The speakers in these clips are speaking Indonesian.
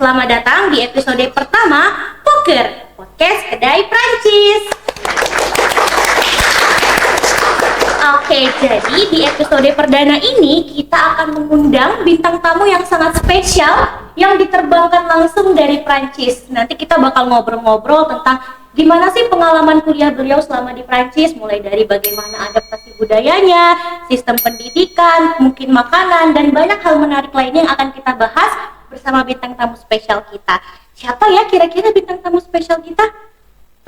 Selamat datang di episode pertama Poker, podcast kedai Prancis. Oke, jadi di episode perdana ini kita akan mengundang bintang tamu yang sangat spesial yang diterbangkan langsung dari Prancis. Nanti kita bakal ngobrol-ngobrol tentang gimana sih pengalaman kuliah beliau selama di Prancis, mulai dari bagaimana adaptasi budayanya, sistem pendidikan, mungkin makanan, dan banyak hal menarik lainnya yang akan kita bahas bersama bintang tamu spesial kita. Siapa ya kira-kira bintang tamu spesial kita?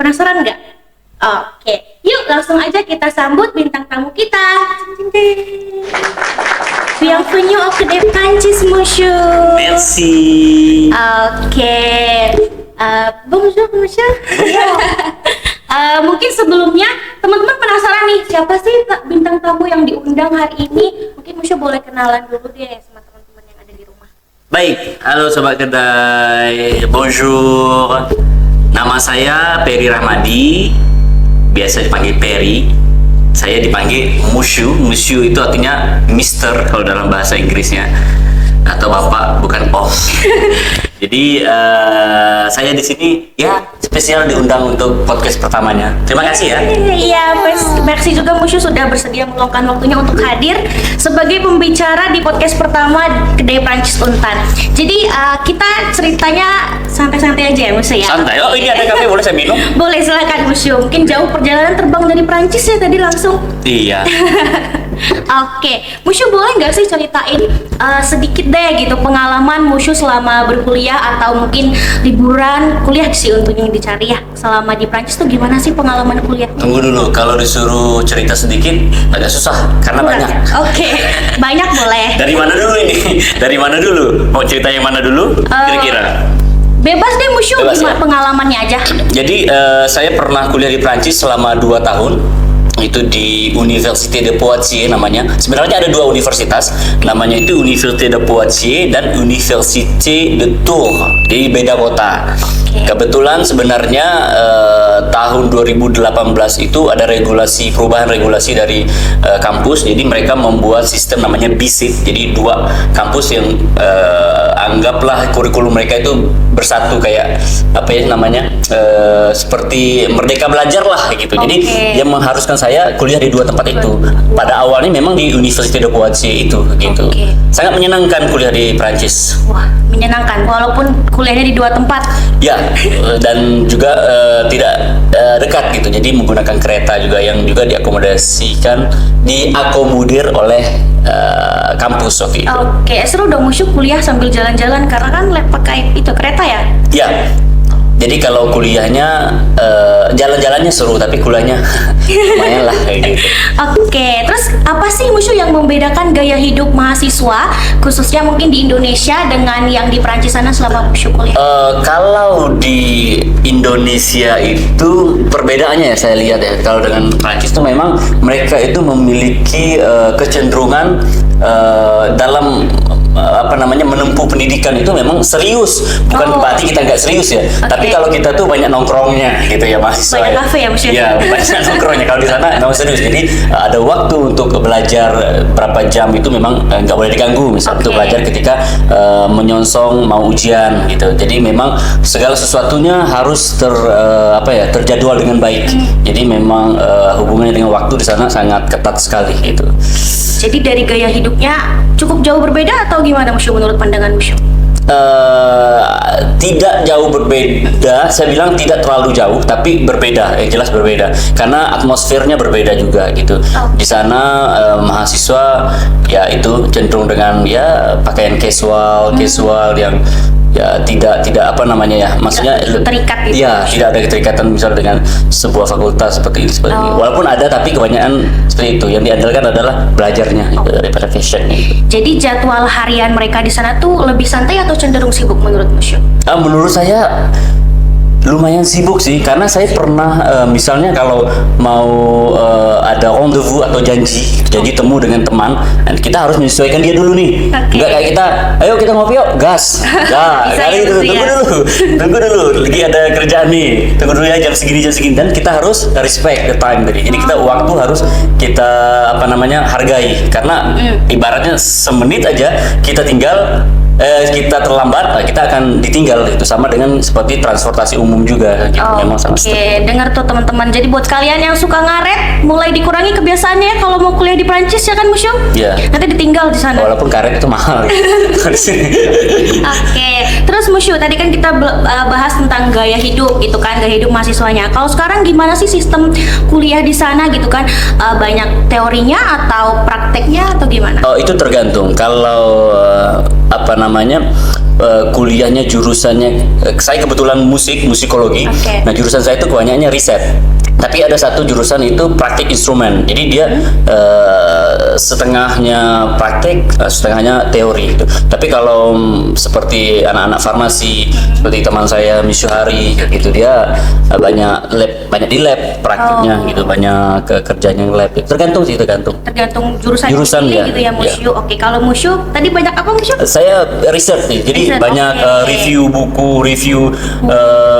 Penasaran nggak? Oke, yuk langsung aja kita sambut bintang tamu kita. Bienvenue au Kedai Prancis, monsieur. Merci. Oke. Bonjour, monsieur. Mungkin sebelumnya teman-teman penasaran nih, siapa sih bintang tamu yang diundang hari ini? Mungkin monsieur boleh kenalan dulu deh sama teman-teman yang ada di rumah. Baik, halo sobat kedai. Bonjour. Nama saya Peri Rahmadi. Biasa dipanggil Peri. Saya dipanggil Monsieur. Monsieur itu artinya Mister kalau dalam bahasa Inggrisnya. Atau Bapak, bukan Om. Jadi saya di sini ya spesial diundang untuk podcast pertamanya. Terima kasih ya. Iya, merci juga Monsieur sudah bersedia meluangkan waktunya untuk hadir sebagai pembicara di podcast pertama Kedai Prancis Untan. Jadi kita ceritanya santai-santai aja ya Monsieur ya. Santai. Oh, ini ada kafe, boleh saya minum? Boleh, silakan Monsieur. Mungkin jauh perjalanan terbang dari Prancis ya tadi langsung. Iya. Oke, Musyu boleh nggak sih ceritain sedikit deh gitu pengalaman Musyu selama berkuliah atau mungkin liburan kuliah sih untuk yang dicari ya selama di Prancis tuh gimana sih pengalaman kuliah? Tunggu dulu, kalau disuruh cerita sedikit agak susah karena banyak. Oke, banyak boleh. Dari mana dulu ini? Dari mana dulu? Mau cerita yang mana dulu? Kira-kira? Bebas deh Musyu, Bebas, gimana ya? pengalamannya aja. Jadi saya pernah kuliah di Prancis selama 2 tahun. Itu di Université de Poitiers namanya. Sebenarnya ada 2 universitas, namanya itu Université de Poitiers dan Université de Tours. Jadi beda kota. Kebetulan sebenarnya tahun 2018 itu ada perubahan regulasi dari kampus. Jadi mereka membuat sistem namanya BSIT. Jadi 2 kampus yang anggaplah kurikulum mereka itu bersatu kayak apa ya namanya seperti Merdeka Belajar lah gitu. Jadi yang mengharuskan saya kuliah di 2 tempat itu. Pada awalnya memang di Université de Poitiers itu gitu. Sangat menyenangkan kuliah di Prancis. Wah, menyenangkan walaupun kuliahnya di 2 tempat. Ya, dan juga tidak dekat gitu. Jadi menggunakan kereta juga yang juga diakomodir oleh kampus waktu itu. Oke, seru dong Musyu kuliah sambil jalan-jalan karena kan pakai itu kereta ya? Ya. Jadi kalau kuliahnya jalan-jalannya seru tapi kuliahnya lumayan lah kayak gitu. Oke, terus apa sih Musyu yang membedakan gaya hidup mahasiswa khususnya mungkin di Indonesia dengan yang di Prancis sana selama Musyu kuliah? Kalau di Indonesia itu perbedaannya ya saya lihat ya, kalau dengan Prancis itu memang mereka itu memiliki kecenderungan dalam menempuh pendidikan itu memang serius, bukan berarti kita nggak serius ya. Tapi kalau kita tuh banyak nongkrongnya gitu ya mahasiswa. Banyak kafe ya Musyu? Iya, banyak nongkrongnya. Kalau di sana memang serius. Jadi ada waktu untuk belajar berapa jam itu memang nggak boleh diganggu. Misal untuk belajar ketika menyongsong mau ujian gitu. Jadi memang segala sesuatunya harus terjadwal dengan baik. Jadi memang hubungannya dengan waktu di sana sangat ketat sekali gitu. Jadi dari gaya hidupnya cukup jauh berbeda atau gimana Musyu menurut pandangan Musyu? Tidak jauh berbeda, saya bilang tidak terlalu jauh, tapi berbeda, jelas berbeda, karena atmosfernya berbeda juga gitu. Di sana mahasiswa ya itu cenderung dengan ya pakaian casual yang ya tidak maksudnya terikat gitu. Ya, tidak ada keterikatan misalnya dengan sebuah fakultas seperti ini. Walaupun ada, tapi kebanyakan seperti itu. Yang diandalkan adalah belajarnya gitu, daripada fashionnya gitu. Jadi jadwal harian mereka di sana tuh lebih santai atau cenderung sibuk menurut Musyu? Menurut saya lumayan sibuk sih, karena saya pernah misalnya kalau mau ada rendezvous atau janji temu dengan teman, dan kita harus menyesuaikan dia dulu nih. Enggak kayak kita, ayo kita ngopi yuk, gas. Nah, kali itu tunggu dulu, lagi ada kerjaan nih, tunggu dulu ya jam segini, dan kita harus respect the time tadi. Jadi kita waktu harus kita hargai, karena ibaratnya semenit aja kita tinggal kita terlambat, kita akan ditinggal. Itu sama dengan seperti transportasi umum juga gitu. Memang sangat Oke, strict. dengar tuh teman-teman. Jadi buat kalian yang suka ngaret, mulai dikurangi kebiasaannya ya kalau mau kuliah di Prancis ya kan Musyu? Iya. Nanti ditinggal di sana. Walaupun karet itu mahal di sini. Oke, terus Musyu, tadi kan kita bahas tentang gaya hidup gitu kan, gaya hidup mahasiswanya. Kalau sekarang gimana sih sistem kuliah di sana gitu kan? Banyak teorinya atau prakteknya atau gimana? Oh, itu tergantung. Kalau kuliahnya jurusannya, saya kebetulan musikologi. Oke. Nah, jurusan saya itu kebanyakannya riset. Tapi ada satu jurusan itu praktik instrumen. Jadi dia setengahnya praktik, setengahnya teori gitu. Tapi kalau seperti anak-anak farmasi, seperti teman saya Misyuhari gitu, dia banyak di lab praktiknya gitu, banyak kerjanya lab. Tergantung sih, tergantung. Tergantung jurusan Ya, gitu ya Musyu. Oke, kalau Musyu tadi banyak apa Musyu? Saya riset nih, jadi Riset, banyak oke. review buku,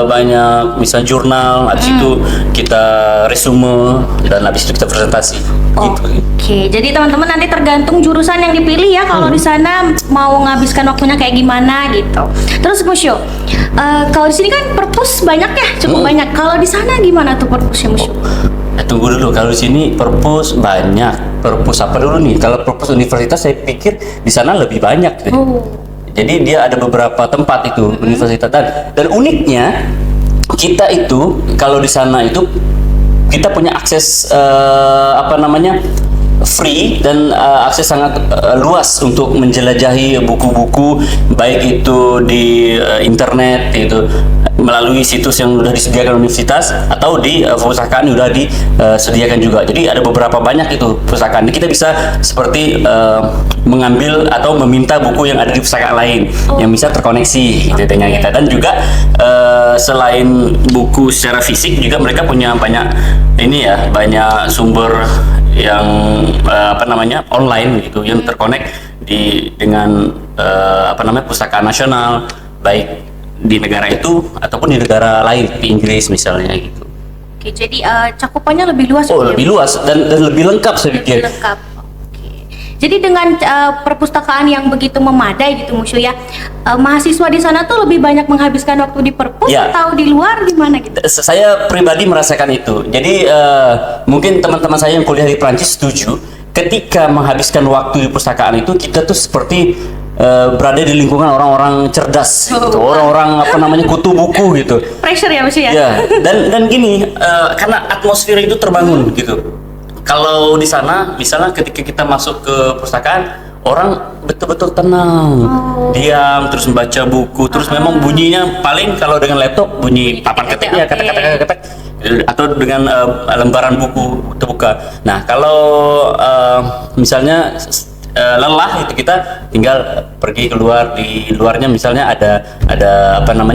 banyak misalnya jurnal, habis itu kita resume dan habis itu kita presentasi. Gitu. Oke, jadi teman-teman nanti tergantung jurusan yang dipilih ya. Kalau di sana mau menghabiskan waktunya kayak gimana gitu. Terus Musyu, kalau di sini kan perpus banyak ya, cukup banyak. Kalau di sana gimana tuh perpusnya Musyu? Tunggu dulu, kalau di sini perpus banyak. Perpus apa dulu nih? Kalau perpus universitas saya pikir di sana lebih banyak. Oh. Jadi dia ada beberapa tempat itu universitas dan uniknya kita itu kalau di sana itu kita punya akses free dan akses sangat luas untuk menjelajahi buku-buku, baik itu di internet itu melalui situs yang sudah disediakan universitas atau di perpustakaan yang sudah disediakan juga. Jadi ada beberapa banyak itu perpustakaan. Kita bisa seperti mengambil atau meminta buku yang ada di perpustakaan lain yang bisa terkoneksi gitu dengan kita. Dan juga selain buku secara fisik juga mereka punya banyak sumber yang online gitu yang terkonek dengan perpustakaan nasional, baik di negara itu ataupun di negara lain di Inggris misalnya gitu. Oke, jadi cakupannya lebih luas. Oh, ya, lebih luas dan lebih lengkap saya pikir. lebih lengkap. Oke. Jadi dengan perpustakaan yang begitu memadai gitu Musyu ya, mahasiswa di sana tuh lebih banyak menghabiskan waktu di perpus Ya. atau di luar gimana gitu? Saya pribadi merasakan itu. Jadi mungkin teman-teman saya yang kuliah di Prancis setuju, ketika menghabiskan waktu di perpustakaan itu kita tuh seperti berada di lingkungan orang-orang cerdas, gitu. Orang-orang kutu buku gitu. Pressure ya Musyu ya? Ya, dan gini, karena atmosfer itu terbangun gitu. Kalau di sana, misalnya ketika kita masuk ke perpustakaan, orang betul-betul tenang, diam, terus membaca buku, terus memang bunyinya paling kalau dengan laptop bunyi papan ketik ya, ketek, atau dengan lembaran buku terbuka. Nah, kalau misalnya lelah itu kita tinggal pergi keluar, di luarnya misalnya ada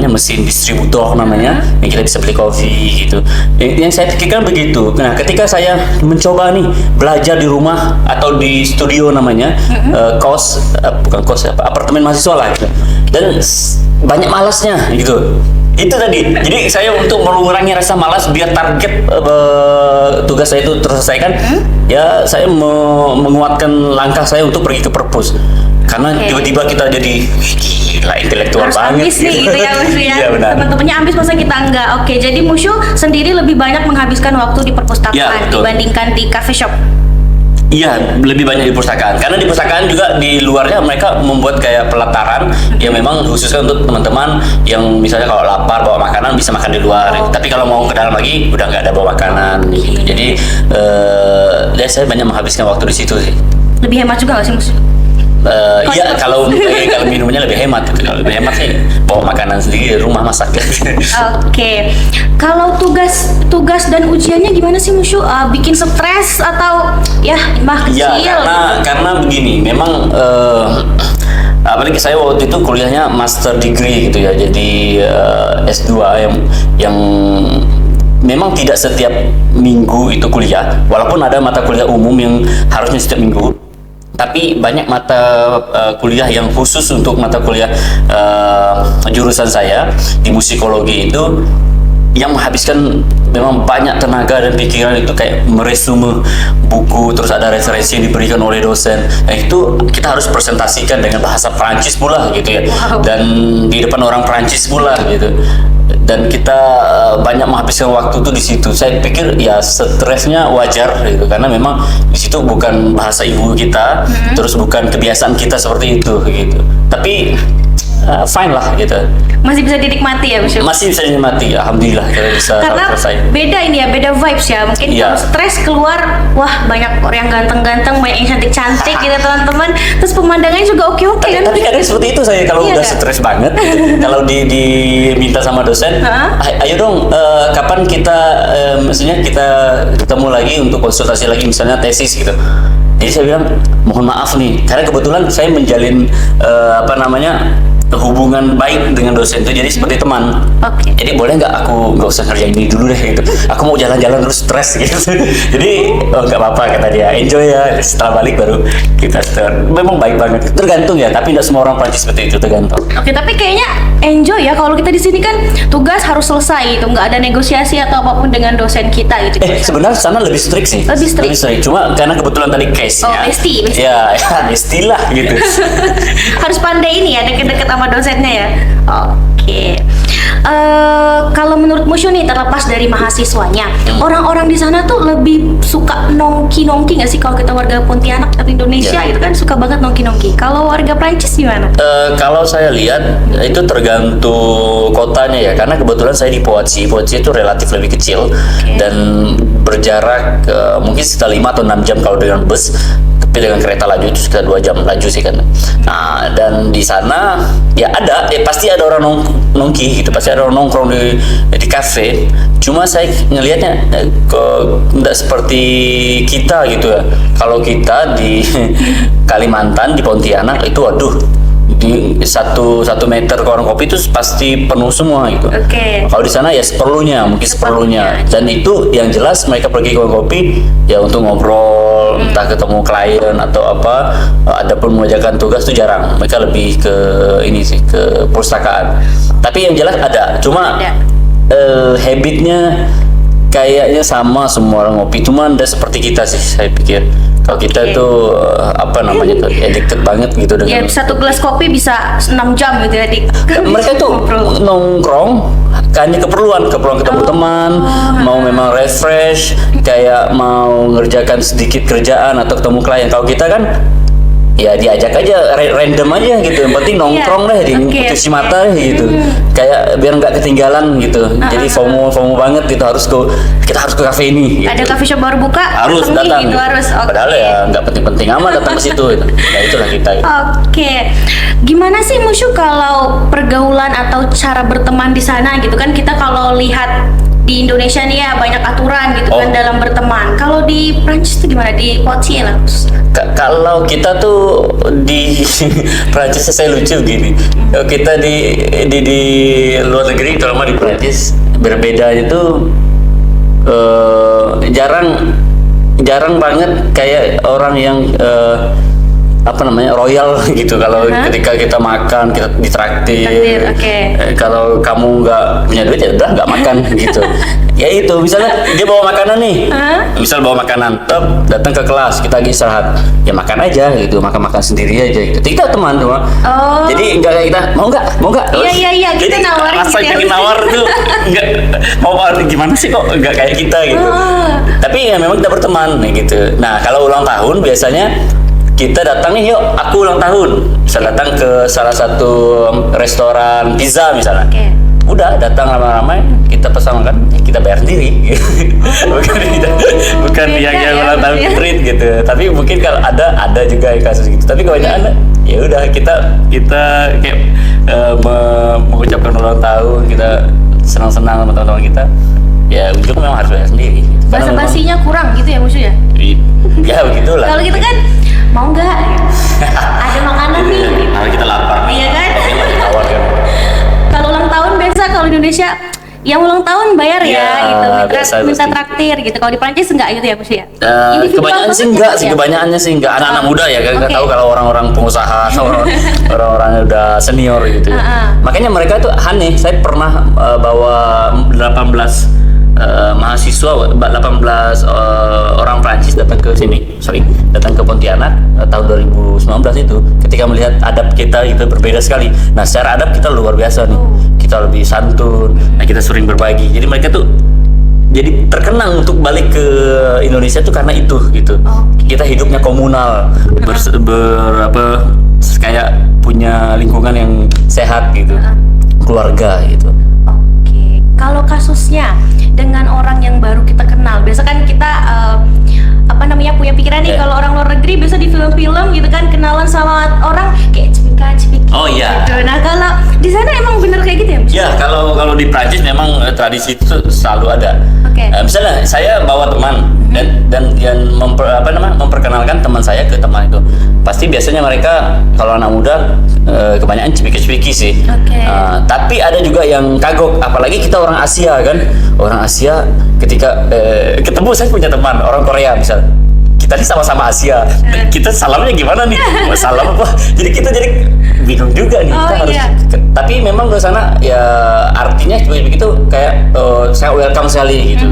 mesin distributor namanya yang kita bisa beli kopi gitu. Yang saya pikirkan begitu. Nah, ketika saya mencoba nih belajar di rumah atau di studio namanya apartemen mahasiswa lah gitu. Dan banyak malasnya gitu. Itu tadi. Jadi saya untuk mengurangi rasa malas biar target tugas saya itu terselesaikan, ya saya menguatkan langkah saya untuk pergi ke perpus. Karena tiba-tiba kita jadi gila intelektual Harus banget. ambis nih gitu ya Musyu ya. Iya, benar. Teman-temannya ambis masa kita enggak. Oke, jadi Musyu sendiri lebih banyak menghabiskan waktu di perpustakaan Ya, betul. dibandingkan di cafe shop. Iya, lebih banyak di perpustakaan. Karena di perpustakaan juga di luarnya mereka membuat kayak pelataran yang memang khususnya untuk teman-teman yang misalnya kalau lapar bawa makanan bisa makan di luar. Tapi kalau mau ke dalam lagi udah nggak ada bawa makanan gitu. Jadi saya banyak menghabiskan waktu di situ sih. Lebih hemat juga nggak sih Musyu? Iya, kalau minumnya lebih hemat gitu. Kalau lebih hemat sih bawa makanan sendiri di rumah masak. Oke, kalau tugas dan ujiannya gimana sih Musyu? Bikin stres atau ya mah kecil? Ya, karena begini, memang apalagi saya waktu itu kuliahnya master degree gitu ya, jadi S2 yang memang tidak setiap minggu itu kuliah, walaupun ada mata kuliah umum yang harusnya setiap minggu. Tapi banyak mata kuliah yang khusus untuk mata kuliah jurusan saya di musikologi itu yang menghabiskan memang banyak tenaga dan pikiran itu kayak meresume buku, terus ada referensi yang diberikan oleh dosen. Nah itu kita harus presentasikan dengan bahasa Prancis pula gitu ya, dan di depan orang Prancis pula gitu. Dan kita banyak menghabiskan waktu tuh di situ. Saya pikir ya stresnya wajar gitu, karena memang di situ bukan bahasa ibu kita, terus bukan kebiasaan kita seperti itu gitu. Tapi fine lah gitu. Masih bisa dinikmati ya, Musyu? Masih bisa dinikmati, alhamdulillah kita bisa Karena selesai. beda ini ya, beda vibes ya. Mungkin Iya. kalau stres keluar, wah banyak orang yang ganteng-ganteng, banyak yang cantik-cantik gitu teman-teman. Terus pemandangannya juga oke-oke kan? Tapi kadang seperti itu saya kalau Iya udah nggak? stres banget, kalau diminta sama dosen, Hah? ayo dong, kapan kita, maksudnya kita ketemu lagi untuk konsultasi lagi, misalnya tesis gitu. Jadi saya bilang mohon maaf nih, karena kebetulan saya menjalin hubungan baik dengan dosen itu, jadi seperti teman. Oke. Jadi boleh nggak aku nggak usah kerjain ini dulu deh gitu. Aku mau jalan-jalan terus stres gitu. Jadi nggak apa-apa kata dia, enjoy ya. Setelah balik baru kita start. Memang baik banget. Tergantung ya, tapi nggak semua orang Prancis seperti itu, tergantung. Oke, tapi kayaknya enjoy ya. Kalau kita di sini kan tugas harus selesai gitu, nggak ada negosiasi atau apapun dengan dosen kita gitu. Sebenarnya sana lebih strict sih. Lebih strict. Cuma karena kebetulan tadi case-nya. Oh, bestie. Ya, bestie lah gitu. Harus pandai ini ya, deket-deket sama dosennya ya. Oke. Kalau menurut Musyu nih, terlepas dari mahasiswanya, orang-orang di sana tuh lebih suka nongki-nongki nggak sih? Kalau kita warga Pontianak atau Indonesia gitu kan suka banget nongki-nongki. Kalau warga Prancis gimana? Kalau saya lihat itu tergantung kotanya ya, karena kebetulan saya di Poitiers. Poitiers itu relatif lebih kecil dan berjarak mungkin sekitar 5 atau 6 jam kalau dengan bus, tapi dengan kereta laju itu sekitar 2 jam laju sih kan. Nah, dan di sana ya ada, pasti ada orang nongki gitu, pasti ada orang nongkrong di kafe. Cuma saya ngelihatnya kok nggak seperti kita gitu ya. Kalau kita di Kalimantan, di Pontianak itu waduh, di satu meter ke warung kopi itu pasti penuh semua gitu. Oke. Kalau di sana ya seperlunya, mungkin seperlunya. Dan itu yang jelas mereka pergi ke warung kopi ya untuk ngobrol, entah ketemu klien atau apa. Adapun mengerjakan tugas itu jarang. Mereka lebih ke ini sih, ke perpustakaan. Tapi yang jelas ada. Cuma habitnya kayaknya sama semua orang ngopi, cuma anda seperti kita sih saya pikir. Kalau kita tuh addicted banget gitu Ya, dengan satu gelas kopi bisa 6 jam gitu ya, Dik. mereka tuh nongkrong hanya keperluan ketemu teman, mau memang refresh, kayak mau ngerjakan sedikit kerjaan atau ketemu klien. Kalau kita kan ya diajak aja random aja gitu, yang penting nongkrong deh, cuci mata deh gitu, kayak biar nggak ketinggalan gitu. Jadi FOMO banget gitu, kita harus ke kafe ini gitu. Ada coffee shop baru buka, harus penuhi datang gitu, harus. Padahal ya nggak penting-penting amat datang ke situ gitu. Ya itulah kita gitu. Oke, gimana sih Musyu kalau pergaulan atau cara berteman di sana gitu kan? Kita kalau lihat di Indonesia nih ya banyak aturan gitu kan dalam berteman. Kalau di Prancis itu gimana? Di Poitiers lah. Kalau kita tuh di Prancis saya lucu gini. Kita di luar negeri, terutama di Prancis, berbeda itu jarang banget kayak orang yang royal gitu. Kalau ketika kita makan, kita ditraktir. Kalau kamu nggak punya duit ya udah nggak makan gitu. Ya itu, misalnya dia bawa makanan nih, misal bawa makanan, datang ke kelas, kita lagi istirahat, ya makan aja gitu, makan sendiri aja gitu. Kita teman cuma, jadi nggak kayak kita mau nggak. Iya, kita jadi nawarin rasa gitu ya. pengen nawar tuh nggak mau gimana sih kok nggak kayak kita gitu. Tapi ya memang kita berteman gitu. Nah kalau ulang tahun biasanya kita datang nih, yuk aku ulang tahun, bisa datang ke salah satu restoran pizza misalnya. Udah datang ramai-ramai, kita pesan makan, kita bayar sendiri. bukan yang ulang tahun treat gitu. Tapi mungkin kalau ada juga kasus gitu. Tapi kebanyakan ya udah kita kayak mengucapkan ulang tahun, kita senang-senang sama teman-teman kita. Ya ujungnya memang harus bayar sendiri. Basa-basinya kurang gitu ya Musyu ya? Ya begitulah. Kalau gitu kan mau nggak? Ada makanan nih. Nah, kita lapar. Iya kan? Ditawarkan. Kalau ulang tahun biasa kalau di Indonesia yang ulang tahun bayar ya gitu, minta traktir gitu. Kalau di Prancis enggak gitu ya Musyu ya? Kebanyakan sih enggak sih, kebanyakannya sih enggak. Anak-anak muda ya, kan nggak tahu kalau orang-orang orang-orang pengusaha, orang-orang yang udah senior gitu. Makanya mereka tuh aneh. Saya pernah bawa 18 mahasiswa, 18 orang Prancis datang ke sini, datang ke Pontianak tahun 2019 itu. Ketika melihat adab kita itu berbeda sekali. Nah, secara adab kita luar biasa nih. Kita lebih santun, nah kita sering berbagi. Jadi mereka tuh jadi terkenang untuk balik ke Indonesia tuh karena itu gitu. Kita hidupnya komunal, kayak punya lingkungan yang sehat gitu, keluarga gitu. Kalau kasusnya dengan orang yang baru kita kenal, biasa kan kita punya pikiran nih kalau orang luar negeri biasa di film-film gitu kan, kenalan sama orang kayak cipika-cipiki. Oh iya. Gitu. Nah kalau di sana emang bener kayak gitu ya? Ya kalau di Prancis memang tradisi itu selalu ada. Misalnya saya bawa teman dan yang memperkenalkan teman saya ke teman itu, pasti biasanya mereka kalau anak muda kebanyakan cipiki-cipiki sih. Tapi ada juga yang kagok, apalagi kita orang Asia kan. Orang Asia ketika ketemu, saya punya teman orang Korea misal. Kita ini sama-sama Asia. Kita salamnya gimana nih? Salam apa? Jadi kita bingung juga nih. Tapi memang di sana ya artinya begitu kayak saya welcome sekali gitu.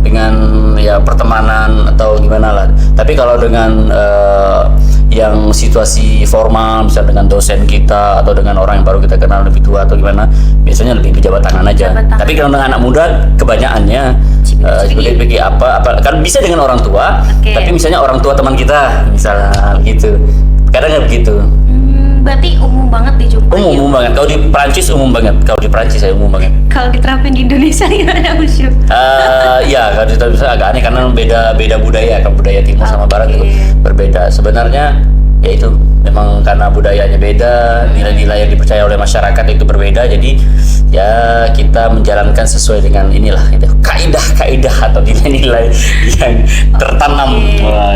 Dengan ya pertemanan atau gimana lah. Tapi kalau dengan yang situasi formal, misalnya dengan dosen kita atau dengan orang yang baru kita kenal lebih tua atau gimana, biasanya lebih berjabat tangan aja. Tapi kalau dengan anak muda kebanyakannya sebagai apa kan bisa dengan orang tua, tapi misalnya orang tua teman kita misalnya gitu. Kadang nggak begitu. Berarti umum banget dijumpai. Umum banget. Kalau di Prancis umum banget. Kalau di Prancis saya umum banget. Kalau diterapin di Indonesia gimana, Musyu? Ya kalau di Indonesia agak aneh karena beda budaya. Kan budaya timur sama barat itu berbeda. Sebenarnya ya itu memang karena budayanya beda, nilai-nilai yang dipercaya oleh masyarakat itu berbeda. Jadi ya kita menjalankan sesuai dengan inilah itu kaidah atau nilai-nilai yang tertanam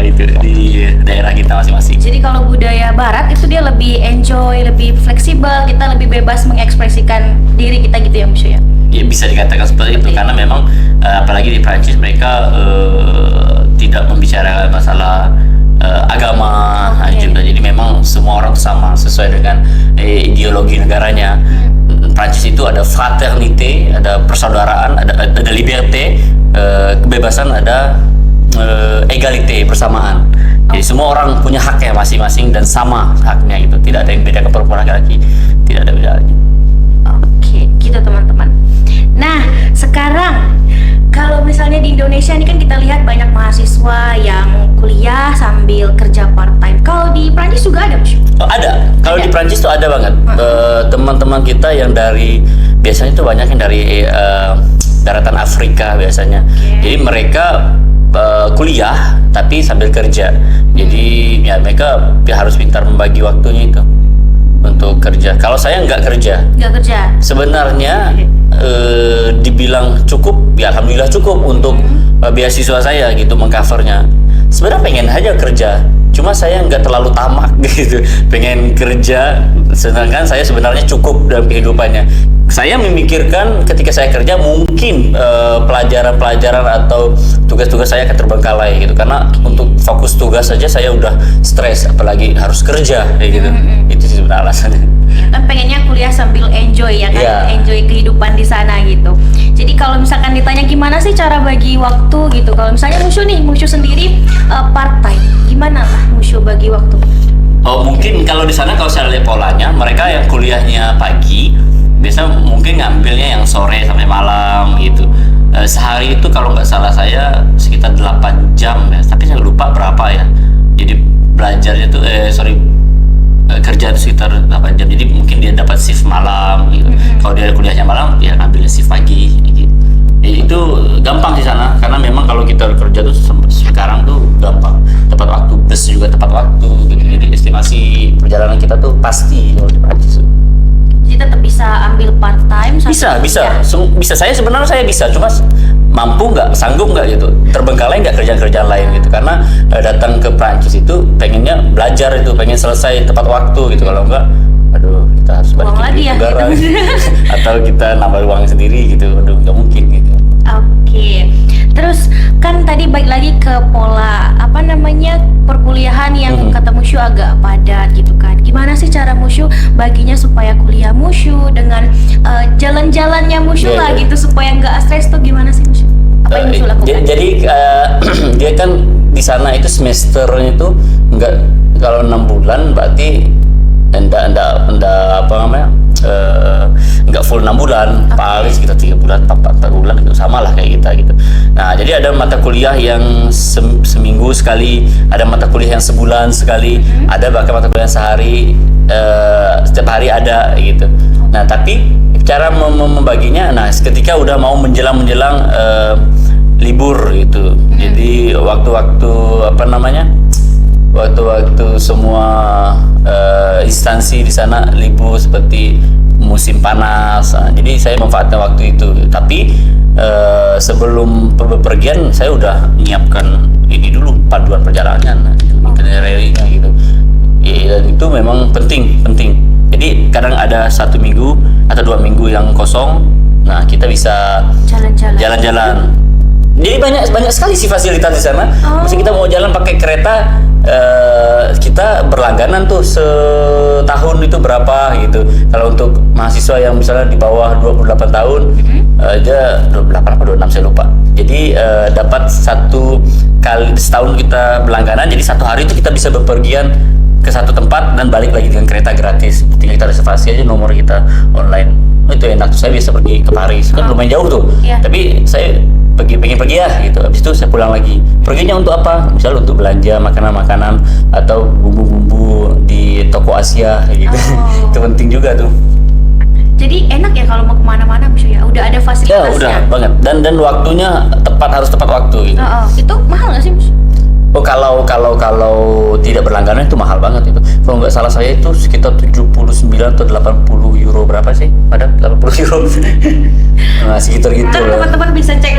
itu di daerah kita masing-masing. Jadi kalau budaya barat itu dia lebih enjoy, lebih fleksibel, kita lebih bebas mengekspresikan diri kita gitu ya, Musyu ya? Ya bisa dikatakan seperti itu karena memang apalagi di Prancis mereka tidak membicarakan masalah agama juga. Jadi memang semua orang sama sesuai dengan ideologi negaranya. Prancis itu ada fraternité, ada persaudaraan, ada liberté, kebebasan, ada égalité, persamaan. Jadi semua orang punya haknya masing-masing dan sama haknya gitu. Tidak ada yang beda ke perempuan laki-laki, tidak ada bedanya. Oke, gitu teman-teman. Nah, sekarang kalau misalnya di Indonesia ini kan kita lihat banyak mahasiswa yang kuliah sambil kerja part-time. Kalau di Prancis juga ada, Musyu? Oh, ada. Kalau di Prancis tuh ada banget. Teman-teman kita yang biasanya tuh banyak yang dari daratan Afrika biasanya. Jadi mereka kuliah tapi sambil kerja. Jadi ya mereka harus pintar membagi waktunya itu untuk kerja. Kalau saya nggak kerja. Sebenarnya dibilang cukup, ya alhamdulillah cukup untuk beasiswa saya gitu, mengcovernya. Sebenarnya pengen aja kerja, cuma saya nggak terlalu tamak gitu, pengen kerja, sedangkan saya sebenarnya cukup dalam kehidupannya. Saya memikirkan ketika saya kerja mungkin pelajaran-pelajaran atau tugas-tugas saya akan terbengkalai gitu, karena untuk fokus tugas saja saya udah stres, apalagi harus kerja kayak gitu. Itu sih sebenarnya alasannya. Kan pengennya kuliah sambil enjoy ya kan, enjoy kehidupan di sana gitu. Jadi kalau misalkan ditanya gimana sih cara bagi waktu gitu, kalau misalnya Musyu sendiri part time, gimana lah Musyu bagi waktu? Oh mungkin kalau di sana kalau saya lihat polanya, mereka yang kuliahnya pagi biasa mungkin ngambilnya yang sore sampai malam gitu. Sehari itu kalau nggak salah saya sekitar 8 jam ya, tapi saya lupa berapa ya. Jadi belajarnya tuh kerja itu sekitar 8 jam, jadi mungkin dia dapat shift malam gitu. Kalau dia kuliahnya malam, dia ngambil shift pagi gitu. Itu gampang di sana, karena memang kalau kita kerja tuh sekarang tuh gampang, tepat waktu, bus juga tepat waktu gitu. Jadi estimasi perjalanan kita tuh pasti kalau di Prancis. Jadi tetap bisa ambil part time? Bisa. Saya sebenarnya saya bisa, cuma mampu nggak, sanggup nggak gitu, terbengkalai nggak kerjaan-kerjaan lain gitu. Karena datang ke Prancis itu pengennya belajar itu, pengen selesai tepat waktu gitu. Kalau enggak, aduh kita harus balik ke negara atau kita nambah uang sendiri gitu, aduh nggak mungkin gitu. Oke. Terus kan tadi balik lagi ke pola apa namanya perkuliahan yang kata Musyu agak padat gitu kan. Gimana sih cara Musyu baginya supaya kuliah Musyu dengan jalan-jalannya Musyu Iya, lah iya. gitu supaya nggak stres tuh gimana sih Musyu? Apa yang Musyu lakukan? Jadi dia kan di sana itu semesternya itu enggak, kalau 6 bulan berarti enggak apa namanya, enggak full 6 bulan, paling sekitar 3 bulan, 4 bulan itu sama lah kayak kita gitu. Nah, jadi ada mata kuliah yang seminggu sekali, ada mata kuliah yang sebulan sekali, ada bahkan mata kuliah yang sehari, setiap hari ada gitu. Nah, tapi cara membaginya, nah ketika udah mau menjelang libur gitu. Jadi waktu-waktu apa namanya? Waktu-waktu semua instansi di sana libur seperti musim panas. Nah, jadi saya memanfaatkan waktu itu. Tapi sebelum bepergian saya udah menyiapkan ini dulu, panduan perjalanan, itinerary-nya gitu. Dan itu memang penting. Jadi kadang ada 1 minggu atau 2 minggu yang kosong. Nah, kita bisa jalan-jalan. Jadi banyak sekali sih fasilitas di sana. Misalnya kita mau jalan pakai kereta, kita berlangganan tuh setahun itu berapa gitu. Kalau untuk mahasiswa yang misalnya di bawah 28 tahun, aja 28 atau 26 saya lupa. Jadi dapat 1 kali setahun kita berlangganan. Jadi 1 hari itu kita bisa bepergian ke satu tempat dan balik lagi dengan kereta gratis. Tinggal kita reservasi aja nomor kita online. Itu enak tuh. Saya bisa pergi ke Paris, kan lumayan jauh tuh. Iya. Tapi saya pengen pergi ya gitu. Habis itu saya pulang lagi. Perginya untuk apa? Misalnya untuk belanja makanan-makanan atau bumbu-bumbu di toko Asia gitu. Itu penting juga tuh. Jadi enak ya kalau mau kemana-mana Musyu ya. Udah ada Ya fasilitasnya. udah banget. Dan waktunya harus tepat waktu gitu. Itu mahal nggak sih Musyu? Oh, kalau tidak berlangganan itu mahal banget itu. Kalau nggak salah saya itu sekitar 79 atau 80 euro, berapa sih? Ada 80 euro. Nah, sekitar gitu Kan lah. teman-teman bisa cek.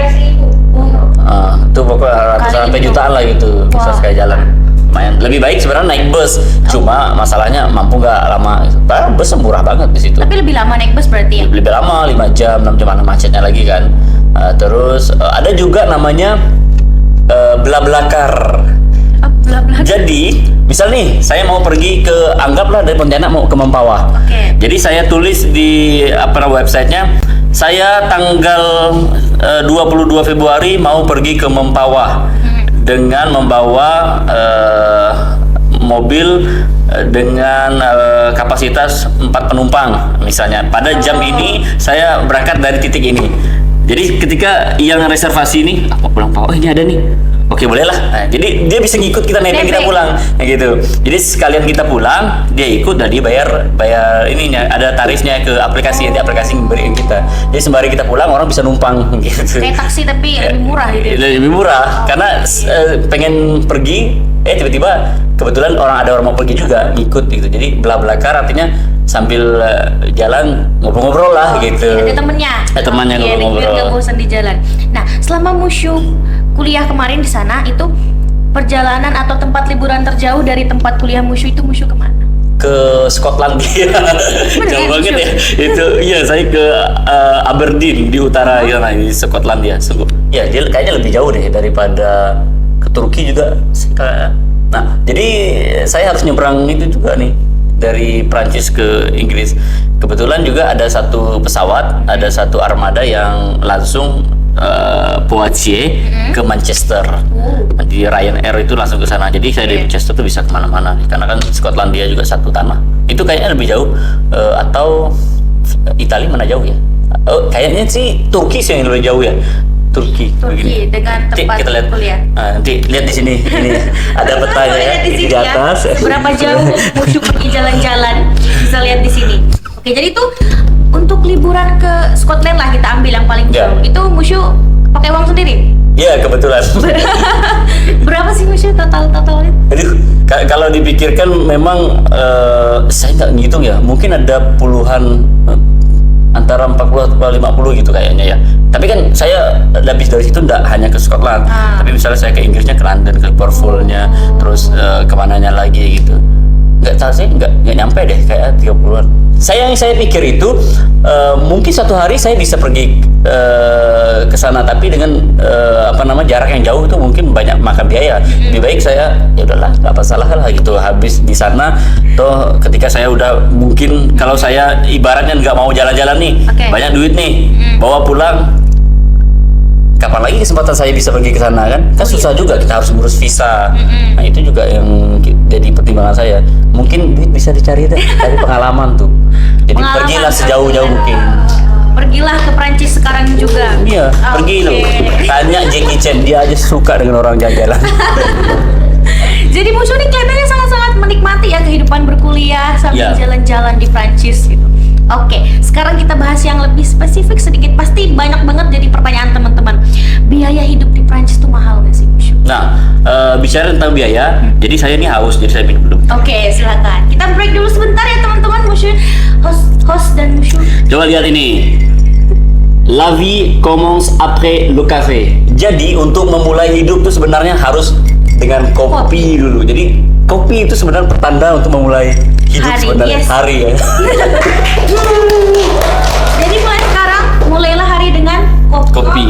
Itu pokoknya ratusan sampai gitu. jutaan lah gitu. Bisa Wow. sekali jalan. Lumayan. Lebih baik sebenarnya naik bus. Cuma masalahnya mampu nggak lama. Bus murah banget di situ. Tapi lebih lama naik bus berarti ya? Lebih lama, 5 jam, 6 jam, mana macetnya lagi kan. Terus ada juga namanya BlaBlaCar. Bla-bla. Jadi, misal nih, saya mau pergi ke, anggaplah dari Pontianak mau ke Mempawah. Oke. Jadi saya tulis di websitenya, saya tanggal 22 Februari mau pergi ke Mempawah dengan membawa mobil dengan kapasitas 4 penumpang misalnya. Pada jam ini saya berangkat dari titik ini. Jadi ketika yang reservasi ini, aku pulang Pak, oh ini ada nih. Oke, boleh lah. Nah, jadi dia bisa ngikut kita nebeng kita pulang, kayak gitu. Jadi sekalian kita pulang, dia ikut dan dia bayar ininya, ada tarifnya ke aplikasi, nanti aplikasi memberikan kita. Jadi sembari kita pulang, orang bisa numpang gitu. Kayak taksi tapi lebih murah gitu ya? Lebih murah karena pengen pergi, tiba-tiba kebetulan ada orang mau pergi juga ngikut gitu. Jadi BlaBlaCar artinya sambil jalan ngobrol-ngobrol lah gitu. Ada temennya. Ada temannya Biar ngobrol-ngobrol. nggak bosan di jalan. Nah, selama Musyu kuliah kemarin di sana itu perjalanan atau tempat liburan terjauh dari tempat kuliah Musyu itu Musyu kemana? Ke Skotlandia. Jauh banget ya. Itu iya, saya ke Aberdeen di utara ya, di Skotlandia. Ya, dia kayaknya lebih jauh deh daripada ke Turki juga. Nah, jadi saya harus nyebrang itu juga nih dari Prancis ke Inggris. Kebetulan juga ada satu pesawat, ada satu armada yang langsung Poitiers ke Manchester. Di Ryanair itu langsung ke sana. Jadi saya dari Manchester tuh bisa kemana-mana. Karena kan Skotlandia juga satu tanah. Itu kayaknya lebih jauh. Atau Italia mana jauh ya? Kayaknya sih Turki sih yang lebih jauh ya. Turki begini. Dengan Nanti tempat kita lihat. kuliah. Nanti lihat di sini. Ini ada petanya ya, Lihat di sini di atas. ya, berapa jauh Musyu pergi jalan-jalan, bisa lihat di sini. Oke, jadi tuh untuk liburan ke Scotland lah kita ambil yang paling Ya. jauh. Itu Musyu pakai uang sendiri? Ya, kebetulan. Berapa sih Musyu totalnya? Aduh, kalau dipikirkan memang saya nggak ngitung ya. Mungkin ada puluhan, antara 40 atau 50 gitu kayaknya ya. Tapi kan saya habis dari situ nggak hanya ke Scotland, tapi misalnya saya ke Inggrisnya, ke London, ke Liverpoolnya, terus kemananya lagi gitu. nggak tahu sih, nggak nyampe deh, kayak 30-an. Saya pikir itu mungkin satu hari saya bisa pergi ke sana, tapi dengan jarak yang jauh itu mungkin banyak makan biaya. Lebih baik saya ya udahlah, nggak masalah lah gitu, habis di sana toh ketika saya udah mungkin kalau saya ibaratnya nggak mau jalan-jalan nih, banyak duit nih, bawa pulang. Kapan lagi kesempatan saya bisa pergi ke sana kan susah juga, kita harus ngurus visa. Nah itu juga yang jadi pertimbangan saya. Mungkin duit bisa dicari deh, cari pengalaman tuh. Jadi pergilah sejauh-jauh mungkin. Pergilah ke Prancis sekarang juga. Iya, pergi loh. Tanya Jackie Chan, dia aja suka dengan orang jalan-jalan. Jadi Bu Syuri kelihatannya sangat-sangat menikmati ya kehidupan berkuliah sambil jalan-jalan di Prancis gitu. Oke, sekarang kita bahas yang lebih spesifik sedikit. Pasti banyak banget jadi pertanyaan teman-teman. Biaya hidup di Prancis tuh mahal nggak sih, Bu Syuri? Nah, bicara tentang biaya, jadi saya ini haus, jadi saya minum dulu. Oke, silakan. Kita break dulu sebentar ya teman-teman. Bu Syuri, host dan Bu Syuri. Coba lihat ini. La vie commence après le café. Jadi untuk memulai hidup tuh sebenarnya harus dengan kopi dulu. Jadi kopi itu sebenarnya pertanda untuk memulai hidup sebenarnya. Hari ya. Jadi mulai sekarang mulailah hari dengan kopi.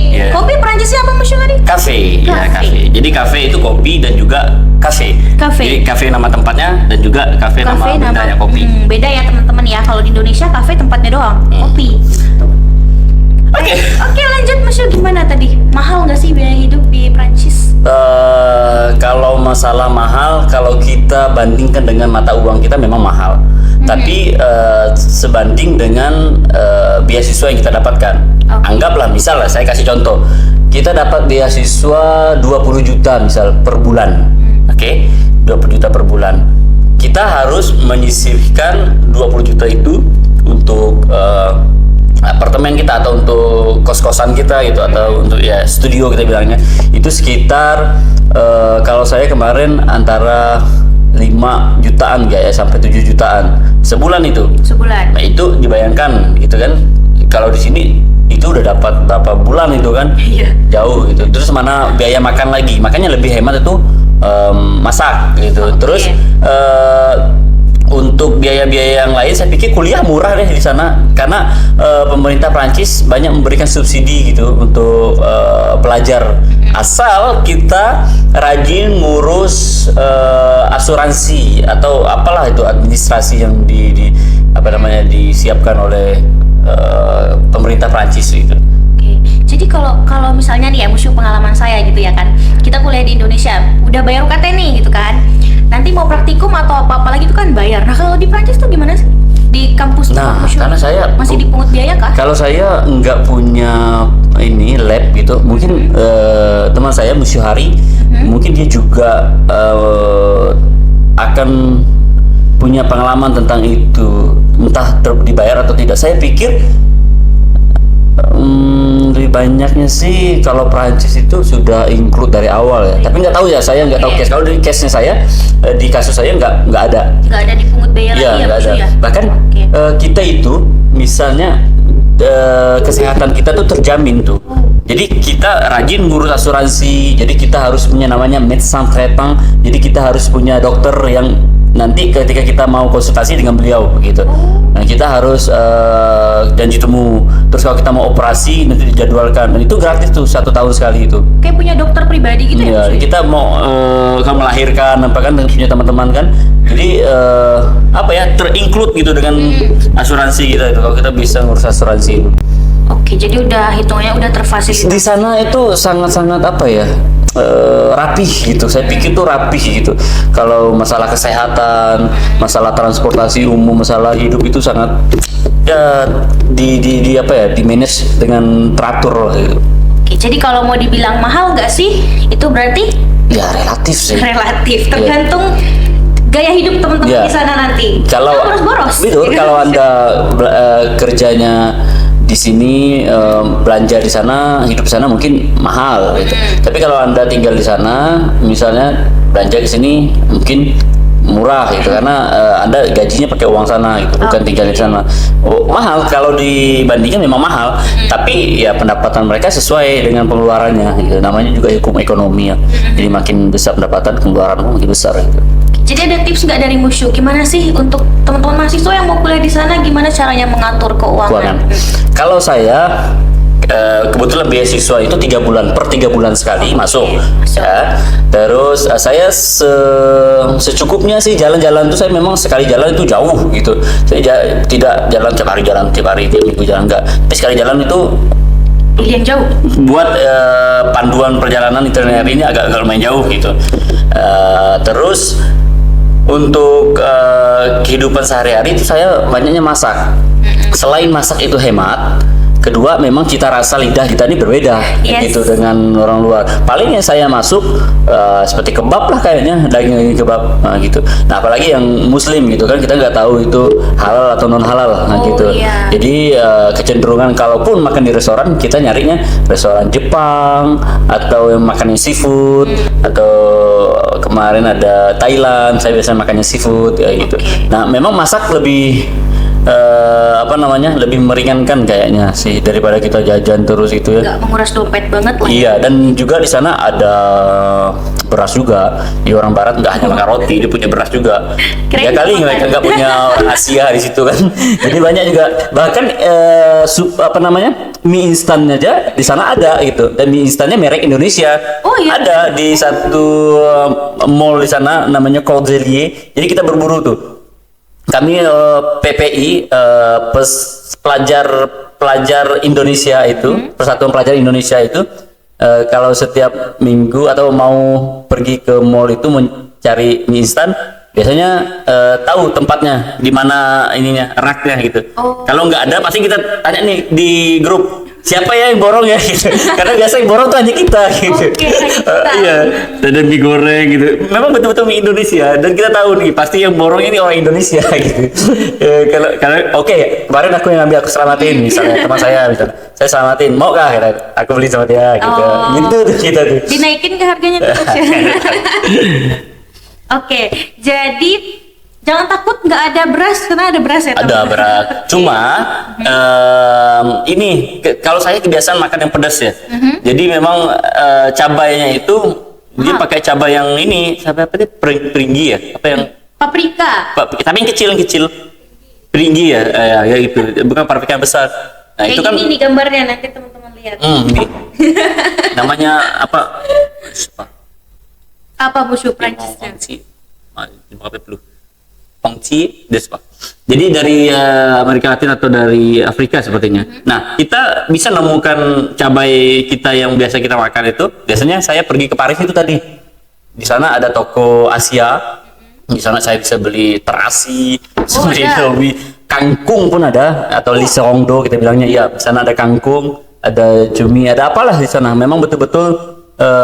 Yeah. Kopi Prancisnya apa Mas Syuri? Kafe. Ya, kafe. Jadi kafe itu kopi dan juga kafe. Jadi kafe nama tempatnya dan juga kafe nama bendanya kopi. Beda ya teman-teman ya. Kalau di Indonesia kafe tempatnya doang, kopi. Oke, lanjut Mas Syuri, gimana tadi? Mahal nggak sih biaya hidup di Prancis? Kalau masalah mahal, kalau kita bandingkan dengan mata uang kita memang mahal. Tapi sebanding dengan beasiswa yang kita dapatkan. Anggaplah misalnya saya kasih contoh, kita dapat beasiswa 20 juta misal per bulan. Oke, 20 juta per bulan. Kita harus menyisihkan 20 juta itu untuk apartemen kita atau untuk kos-kosan kita gitu, atau untuk ya studio kita bilangnya, itu sekitar kalau saya kemarin antara 5 jutaan ya sampai 7 jutaan sebulan itu. Sebulan. Nah itu dibayangkan gitu kan, kalau di sini itu udah dapat berapa bulan itu kan. Jauh gitu. Terus mana biaya makan lagi, makanya lebih hemat itu masak gitu. Terus untuk biaya-biaya yang lain saya pikir kuliah murah deh di sana, karena pemerintah Prancis banyak memberikan subsidi gitu untuk pelajar, asal kita rajin ngurus asuransi atau apalah itu administrasi yang disiapkan oleh pemerintah Prancis gitu. Jadi kalau misalnya nih ya musuh pengalaman saya gitu ya kan, kita kuliah di Indonesia udah bayar UKT nih gitu kan, nanti mau praktikum atau apa lagi itu kan bayar. Nah kalau di Prancis tuh gimana sih di kampus? Karena saya masih dipungut biaya kah? Kalau saya nggak punya ini lab gitu, mungkin teman saya Musuh Hari mungkin dia juga akan punya pengalaman tentang itu, entah dibayar atau tidak. Saya pikir lebih banyaknya sih kalau Prancis itu sudah include dari awal ya. Tapi nggak tahu ya, saya nggak tahu case. Kalau di case-nya saya, di kasus saya nggak ada. Nggak ada dipungut biaya lagi ya, nggak ada. Ya? Bahkan kita itu misalnya kesehatan kita tuh terjamin tuh. Jadi kita rajin ngurus asuransi. Jadi kita harus punya namanya médecin traitant. Jadi kita harus punya dokter yang nanti ketika kita mau konsultasi dengan beliau begitu. Nah kita harus janji temu. Terus kalau kita mau operasi nanti dijadwalkan, dan itu gratis tuh 1 tahun sekali itu. Kayak punya dokter pribadi gitu ya? Iya, kita mau kalau melahirkan apa kan punya teman-teman kan. Jadi terinclude gitu dengan asuransi kita itu, kalau kita bisa ngurus asuransi itu. Oke, jadi udah hitungannya udah terfasilitasi. Di sana itu sangat-sangat rapih gitu. Saya pikir tuh rapih gitu. Kalau masalah kesehatan, masalah transportasi umum, masalah hidup itu sangat di manage dengan teratur gitu. Oke, jadi kalau mau dibilang mahal nggak sih? Itu berarti? Ya relatif sih. Relatif, tergantung gaya hidup teman-teman di sana nanti. Kalau harus boros. Betul, kalau Anda kerjanya di sini, belanja di sana, hidup di sana mungkin mahal gitu. Tapi kalau Anda tinggal di sana, misalnya belanja di sini mungkin murah gitu, karena Anda gajinya pakai uang sana gitu, bukan tinggal di sana. Mahal kalau dibandingkan memang mahal, tapi ya pendapatan mereka sesuai dengan pengeluarannya gitu. Namanya juga hukum ekonomi ya. Jadi makin besar pendapatan, pengeluaran makin besar gitu. Jadi ada tips nggak dari Musyu? Gimana sih untuk teman-teman mahasiswa yang mau kuliah di sana? Gimana caranya mengatur keuangan? Kalau saya kebetulan beasiswa itu 3 bulan per 3 bulan sekali masuk. Ya. Terus saya secukupnya sih jalan-jalan tuh saya memang sekali jalan itu jauh gitu. Saya tidak jalan tiap hari tiap minggu jalan enggak. Tapi sekali jalan itu Pilih yang jauh. buat panduan perjalanan itinerary ini agak lumayan jauh gitu. Terus untuk kehidupan sehari-hari itu saya banyaknya masak. Selain masak itu hemat, kedua memang cita rasa lidah kita ini berbeda gitu dengan orang luar. Paling yang saya masuk seperti kebab lah kayaknya, daging kebab gitu. Nah apalagi yang muslim gitu kan, kita nggak tahu itu halal atau non halal gitu. Jadi kecenderungan kalaupun makan di restoran, kita nyarinya restoran Jepang atau yang makannya seafood, atau kemarin ada Thailand, saya biasanya makannya seafood gitu. Nah memang masak lebih lebih meringankan kayaknya sih daripada kita jajan terus gitu ya. Nggak menguras dompet banget lah. Iya, dan juga di sana ada beras juga. Di orang barat nggak hanya makan roti, dia punya beras juga. Keren Ya kali banget. mereka nggak punya orang Asia di situ kan. Jadi banyak juga. Bahkan mie instan aja di sana ada gitu. Dan mie instannya merek Indonesia. Oh, iya. Ada di satu mall di sana namanya Cordelier. Jadi kita berburu tuh. Kami PPI pelajar Indonesia itu, Persatuan Pelajar Indonesia itu, kalau setiap minggu atau mau pergi ke mall itu mencari mie instan, biasanya tahu tempatnya di mana ininya, raknya gitu. Kalau nggak ada pasti kita tanya nih di grup, siapa ya yang borong ya gitu. Karena biasa yang borong tuh hanya kita gitu. Iya, dan mie goreng gitu. Memang betul-betul mie Indonesia, dan kita tahu nih pasti yang borong ini orang Indonesia gitu. Kemarin aku yang ngambil, aku selamatin misalnya teman saya misalnya. Saya selamatin, mau kah? Aku beli sama dia gitu. Gitu tuh kita tuh. Dinaikin ke harganya tuh. Jadi jangan takut nggak ada beras, karena ada beras ya. Ada beras. Cuma kalau saya kebiasaan makan yang pedas ya. Jadi memang cabainya itu dia pakai cabai yang ini, cabai apa sih? Peringgi ya? Apa yang Paprika. tapi yang kecil. Peringgi ya, ya itu. Bukan paprika yang besar. Nah, Kayak itu kan gini nih gambarnya, nanti teman-teman lihat. ini. Namanya apa? Apa Musyu Prancisnya? Pongci, despa. Jadi dari Amerika Latin atau dari Afrika sepertinya. Nah, kita bisa nemukan cabai kita yang biasa kita makan itu. Biasanya saya pergi ke Paris itu tadi. Di sana ada toko Asia. Di sana saya bisa beli terasi, beli kangkung pun ada, atau lisongdo kita bilangnya. Iya, di sana ada kangkung, ada cumi, ada apalah di sana. Memang betul-betul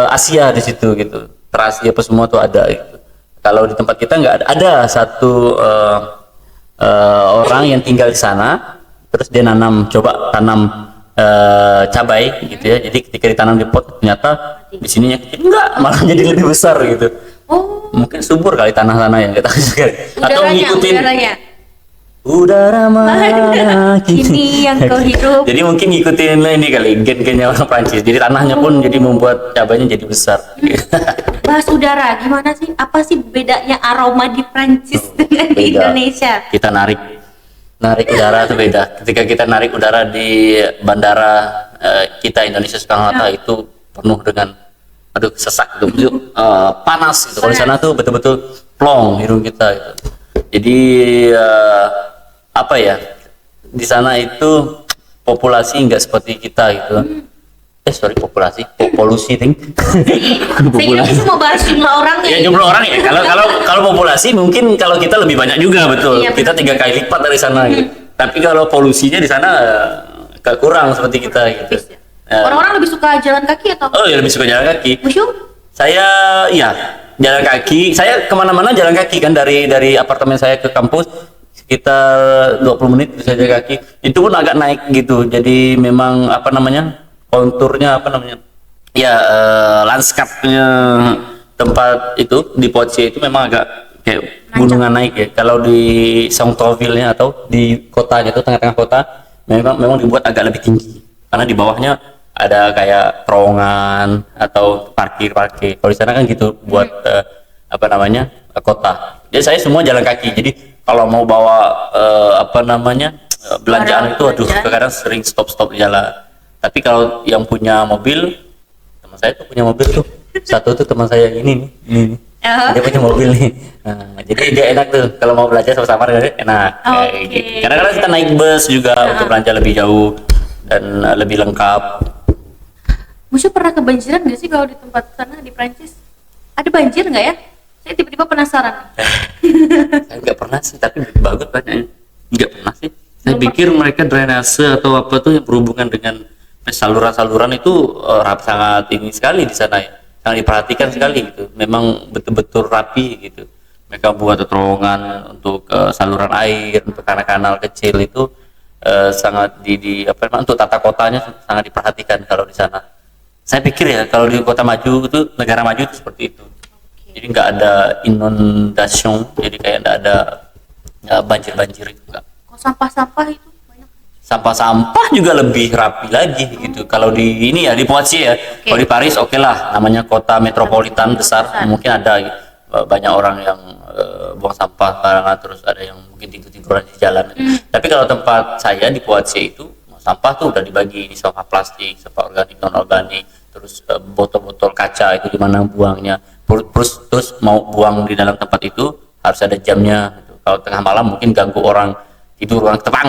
Asia di situ gitu. Terasi apa semua tuh ada gitu. Kalau di tempat kita nggak ada. Ada satu orang yang tinggal di sana, terus dia coba tanam cabai gitu ya. Jadi ketika ditanam di pot, ternyata di sininya kecil, enggak, malah jadi lebih besar gitu. Mungkin subur kali tanah-tanah yang kita juga. Atau ngikutin udara mana kini yang kau hidup. Jadi mungkin ngikutin ini kali gen-gennya orang Prancis. Jadi tanahnya pun jadi membuat cabainya jadi besar. Bahas udara, gimana sih? Apa sih bedanya aroma di Prancis dengan di Indonesia? Kita narik udara itu beda. Ketika kita narik udara di bandara kita Indonesia Soekarno-Hatta itu penuh dengan sesak gitu, panas gitu. Kalau di sana tuh betul-betul plong hidung kita gitu. Jadi di sana itu populasi nggak seperti kita gitu. Polusi ting. Sehingga bisa mau bahas jumlah orang ya. Jumlah orang ya. Kalau populasi mungkin kalau kita lebih banyak juga betul. Iya, kita 3 kali lipat dari sana gitu. Tapi kalau polusinya di sana kurang seperti kita gitu. Orang-orang lebih suka jalan kaki atau? Oh ya, lebih suka jalan kaki. Musyu? Saya jalan kaki. Saya kemana-mana jalan kaki kan, dari apartemen saya ke kampus sekitar 20 menit bisa jalan kaki. Itu pun agak naik gitu. Jadi memang konturnya lanskapnya tempat itu di Poitiers itu memang agak kayak gunungan naik ya. Kalau di Centre-ville-nya atau di kotanya itu tengah-tengah kota memang dibuat agak lebih tinggi karena di bawahnya ada kayak terowongan atau parkir. Kalau di sana kan gitu buat kota. Jadi saya semua jalan kaki. Jadi kalau mau bawa belanjaan itu, aduh, kadang sering stop di jalan. Tapi kalau yang punya mobil, teman saya tuh punya mobil tuh. Satu tuh teman saya ini nih. Dia punya mobil nih. Nah, jadi dia enak tuh kalau mau belajar sama-sama enak. Kayak gitu. Kadang-kadang kita naik bus juga untuk belanja lebih jauh dan lebih lengkap. Musyu pernah kebanjiran nggak sih kalau di tempat sana di Prancis? Ada banjir nggak ya? Saya tiba-tiba penasaran. Saya nggak pernah sih, tapi bagus banyaknya. Nggak pernah sih. Saya pikir mereka drainase atau apa tuh yang berhubungan dengan saluran-saluran itu sangat ini sekali di sana ya. Sangat diperhatikan sekali gitu. Memang betul-betul rapi gitu. Mereka buat terowongan untuk saluran air, untuk kanal-kanal kecil itu sangat untuk tata kotanya sangat diperhatikan kalau di sana. Saya pikir ya kalau di kota maju itu, negara maju itu seperti itu. Jadi nggak ada inundation, jadi kayak nggak ada banjir itu enggak. Kok sampah-sampah itu banyak? Sampah-sampah juga lebih rapi lagi gitu. Kalau di ini ya di Poitiers ya, kalau di Paris oke lah, namanya kota metropolitan besar, mungkin ada banyak orang yang buang sampah barangan, terus ada yang mungkin tidur-tiduran di jalan. Tapi kalau tempat saya di Poitiers itu sampah tuh udah dibagi, ini sampah plastik, sampah organik, non organik, terus botol-botol kaca itu gimana buangnya. Terus mau buang di dalam tempat itu harus ada jamnya gitu. Kalau tengah malam mungkin ganggu orang tidur, orang tepang.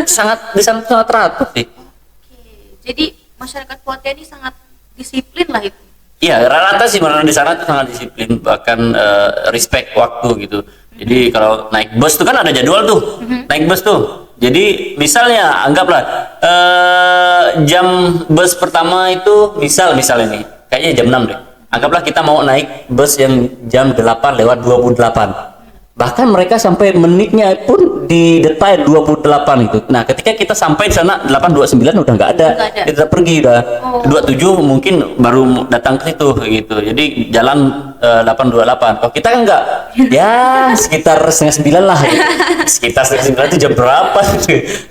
Sangat di sana sangat teratur sih. Jadi masyarakat Poitiers ini sangat disiplin lah itu. Iya, rata-rata sih mana di sana tuh sangat disiplin, bahkan respect waktu gitu. Jadi kalau naik bus tuh kan ada jadwal tuh, naik bus tuh. Jadi misalnya anggaplah jam bus pertama itu misal ini kayaknya jam 6 deh. Anggaplah kita mau naik bus yang jam 8:28. Bahkan mereka sampai menitnya pun di detail 28 itu. Nah, ketika kita sampai di sana 8:29 udah nggak ada. Kita pergi udah. 27 mungkin baru datang ke situ gitu. Jadi jalan 8:28. Kalau kita kan enggak. Ya, sekitar 8:30 lah. Gitu. Sekitar 8:30 itu jam berapa?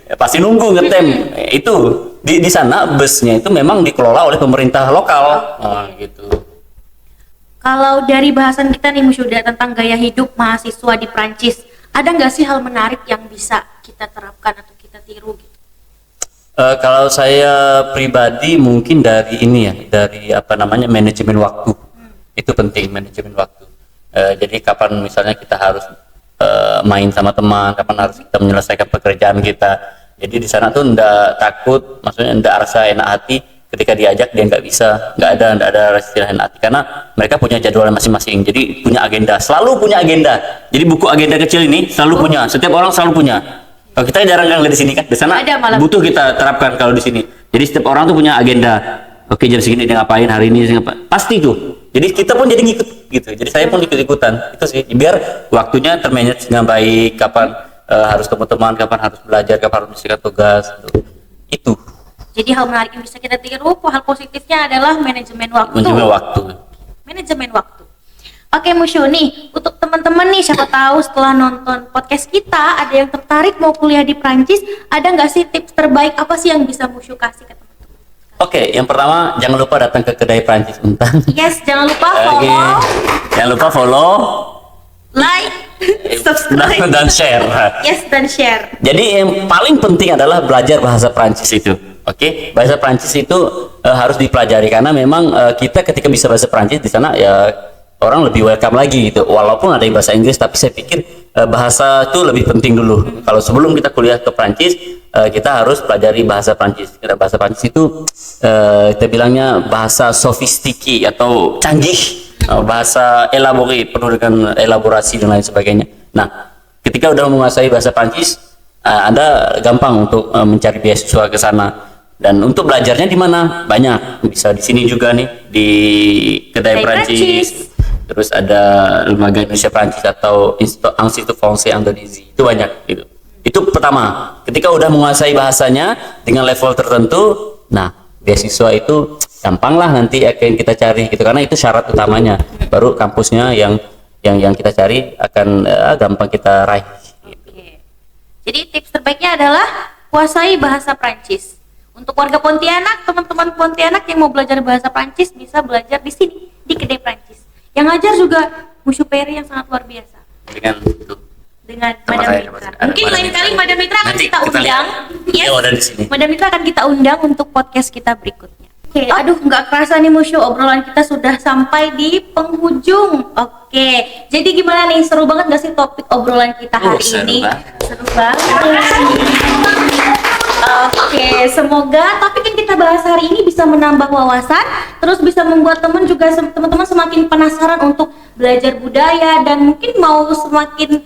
Ya, pasti nunggu ngetem. Itu di sana busnya itu memang dikelola oleh pemerintah lokal. Nah, gitu. Kalau dari bahasan kita nih Mushuda tentang gaya hidup mahasiswa di Prancis, ada nggak sih hal menarik yang bisa kita terapkan atau kita tiru gitu? Kalau saya pribadi mungkin dari ini ya, dari manajemen waktu. Itu penting, manajemen waktu. Jadi kapan misalnya kita harus main sama teman, kapan harus kita menyelesaikan pekerjaan kita. Jadi di sana tuh ndak takut, maksudnya ndak rasa enak hati ketika diajak dia nggak ada rasa enak hati karena mereka punya jadwal masing-masing. Jadi punya agenda, selalu punya agenda. Jadi buku agenda kecil ini selalu punya, setiap orang selalu punya. Kalau kita jarang lihat di sini kan, di sana butuh kita terapkan kalau di sini. Jadi setiap orang tuh punya agenda. Oke, jam segini dia ngapain, hari ini dia ngapain. Pasti tuh. Jadi kita pun jadi ngikut gitu. Jadi saya pun ikut-ikutan. Itu sih biar waktunya termanage dengan baik, kapan harus ketemu teman, kapan harus belajar, kapan harus menyelesaikan tugas gitu. Itu. Jadi hal menarik yang bisa kita tiru, hal positifnya adalah manajemen waktu. Manajemen waktu. Oke Musyu nih, untuk teman-teman nih siapa tahu setelah nonton podcast kita ada yang tertarik mau kuliah di Prancis, ada nggak sih tips terbaik apa sih yang bisa Musyu kasih ke teman-teman? Oke, yang pertama jangan lupa datang ke kedai Prancis Untang. Yes, jangan lupa follow. Jangan lupa follow, like, subscribe dan share. Yes, dan share. Jadi yang paling penting adalah belajar bahasa Prancis itu. Oke, bahasa Prancis itu harus dipelajari karena memang kita ketika bisa bahasa Prancis di sana ya orang lebih welcome lagi gitu. Walaupun ada yang bahasa Inggris, tapi saya pikir bahasa itu lebih penting dulu. Kalau sebelum kita kuliah ke Prancis, kita harus pelajari bahasa Prancis. Karena bahasa Prancis itu kita bilangnya bahasa sofistiki atau canggih, bahasa elaboré, penuh dengan elaborasi dan lain sebagainya. Nah, ketika udah menguasai bahasa Prancis, Anda gampang untuk mencari beasiswa ke sana. Dan untuk belajarnya di mana? Banyak. Bisa di sini juga nih di kedai Prancis. Terus ada lembaga Indonesia Prancis atau Institut Français Indonesia. Itu banyak gitu. Itu pertama. Ketika udah menguasai bahasanya dengan level tertentu, nah beasiswa itu gampang lah nanti akan kita cari gitu karena itu syarat utamanya. Baru kampusnya yang kita cari akan gampang kita raih. Gitu. Jadi tips terbaiknya adalah kuasai bahasa Prancis. Untuk warga Pontianak, teman-teman Pontianak yang mau belajar bahasa Prancis bisa belajar di sini di kedai Prancis. Yang ngajar juga Mushu Peri yang sangat luar biasa. Dengan Sama Madam saya, Mitra. sama saya. Mungkin Madam lain Mitra. kali Madam Mitra akan Nanti kita kita lihat. undang. Dia ada di sini. Madam Mitra akan kita undang untuk podcast kita berikutnya. Oke, aduh nggak kerasa nih Mushu, obrolan kita sudah sampai di penghujung. Oke, jadi gimana nih, seru banget gak sih topik obrolan kita hari seru ini? banget. Seru banget. Oke, semoga topik yang kita bahas hari ini bisa menambah wawasan, terus bisa membuat teman-teman semakin penasaran untuk belajar budaya dan mungkin mau semakin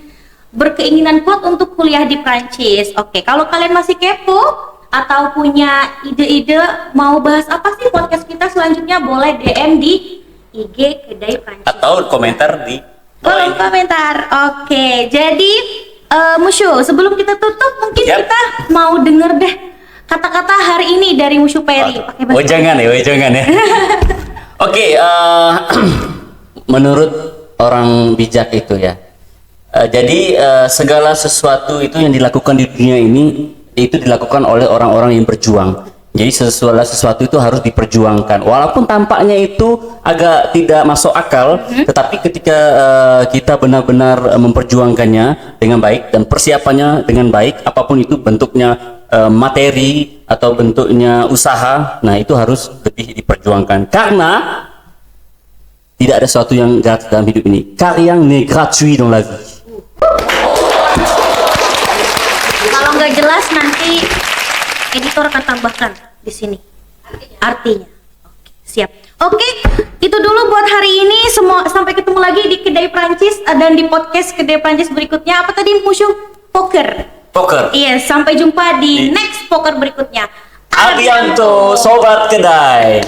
berkeinginan kuat untuk kuliah di Prancis. Oke, kalau kalian masih kepo atau punya ide-ide mau bahas apa sih podcast kita selanjutnya, boleh DM di IG Kedai Prancis Atau komentar di kolom komentar. Oke, jadi Mushu, sebelum kita tutup mungkin Yap. kita mau denger deh kata-kata hari ini dari Mushu Peri. Pakai bahasa Jangan ya. Oke, menurut orang bijak itu ya. Jadi segala sesuatu itu yang dilakukan di dunia ini itu dilakukan oleh orang-orang yang berjuang. Jadi segala sesuatu itu harus diperjuangkan. Walaupun tampaknya itu agak tidak masuk akal, tetapi ketika kita benar-benar memperjuangkannya dengan baik dan persiapannya dengan baik, apapun itu bentuknya materi atau bentuknya usaha, nah itu harus lebih diperjuangkan. Karena tidak ada sesuatu yang gratis dalam hidup ini. Car rien n'est gratuit dans la vie. Kalau nggak jelas nanti editor akan tambahkan di sini artinya. Oke, siap. Oke, itu dulu buat hari ini. Semua sampai ketemu lagi di Kedai Prancis dan di podcast Kedai Prancis berikutnya. Apa tadi Mushu? Poker. Iya, sampai jumpa di next poker berikutnya. A bientôt, sobat kedai.